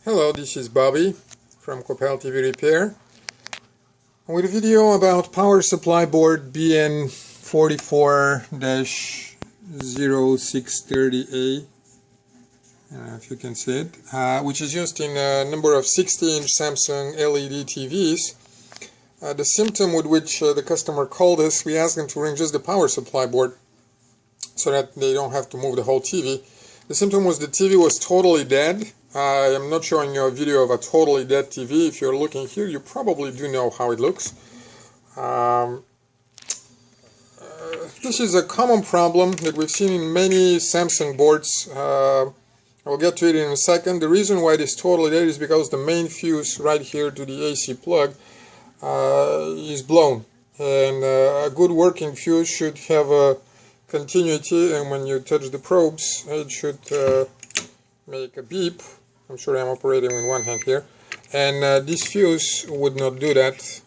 Hello, this is Bobby from Copel TV Repair with a video about power supply board BN44-00630A, if you can see it, which is used in a number of 60-inch Samsung LED TVs. The symptom with which the customer called us, we asked them to ring just the power supply board so that they don't have to move the whole TV. The symptom was the TV was totally dead. I am not showing you a video of a totally dead TV. If you're looking here, you probably do know how it looks. This is a common problem that we've seen in many Samsung boards. I'll get to it in a second. The reason why it is totally dead is because the main fuse right here to the AC plug is blown. And a good working fuse should have a continuity, and when you touch the probes, it should make a beep. I'm sure I'm operating with one hand here, and this fuse would not do that.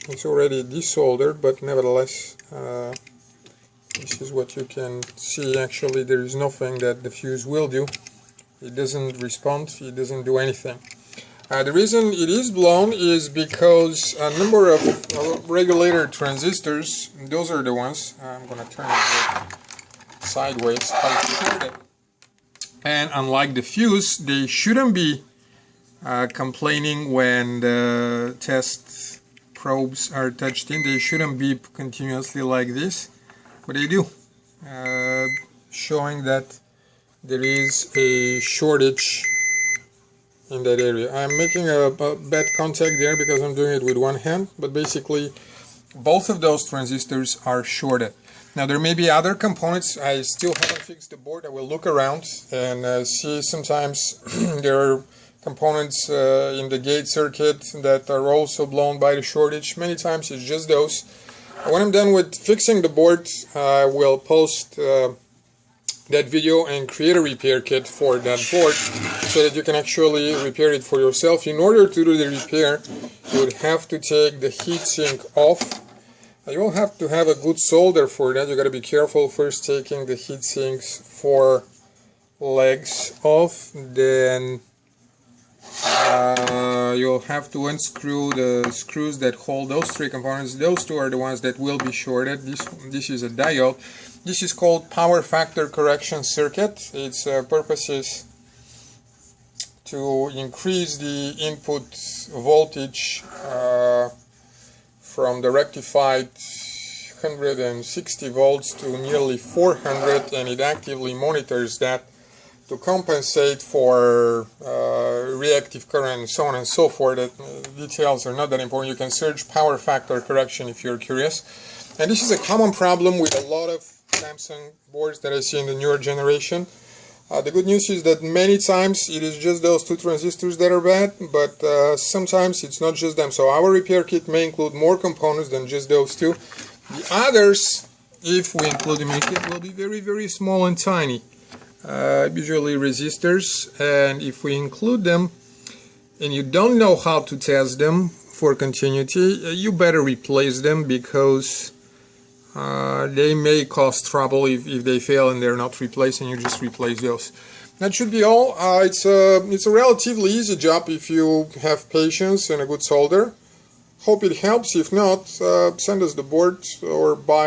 It's already desoldered, but nevertheless, this is what you can see. Actually, there is nothing that the fuse will do. It doesn't respond, it doesn't do anything. The reason it is blown is because a number of regulator transistors, those are the ones, I'm going to turn it sideways, are shorted. And unlike the fuse, they shouldn't be complaining when the test probes are touched in. They shouldn't be continuously like this, but they do, showing that there is a shortage in that area. I'm making a bad contact there because I'm doing it with one hand, but basically both of those transistors are shorted. Now there may be other components. I still haven't fixed the board. I will look around and see. Sometimes there are components in the gate circuit that are also blown by the shortage. Many times it's just those. When I'm done with fixing the board, I will post that video and create a repair kit for that board so that you can actually repair it for yourself. In order to do the repair, you would have to take the heatsink off. You will have to have a good solder for that. You got to be careful first taking the heatsink's 4 legs off. Then you'll have to unscrew the screws that hold those 3 components. Those 2 are the ones that will be shorted. This is a diode. This is called power factor correction circuit. Its purpose is to increase the input voltage from the rectified 160 volts to nearly 400, and it actively monitors that to compensate for reactive current and so on and so forth. Details are not that important. You can search power factor correction if you're curious. And this is a common problem with a lot of Samsung boards that I see in the newer generation. The good news is that many times it is just those 2 transistors that are bad, but sometimes it's not just them. So our repair kit may include more components than just those 2. The others, if we include them in the kit, will be very, very small and tiny. Usually resistors, and if we include them and you don't know how to test them for continuity, you better replace them, because they may cause trouble if they fail and they're not replaced, and you just replace those. That should be all. It's a relatively easy job if you have patience and a good solder. Hope it helps. If not, send us the board or buy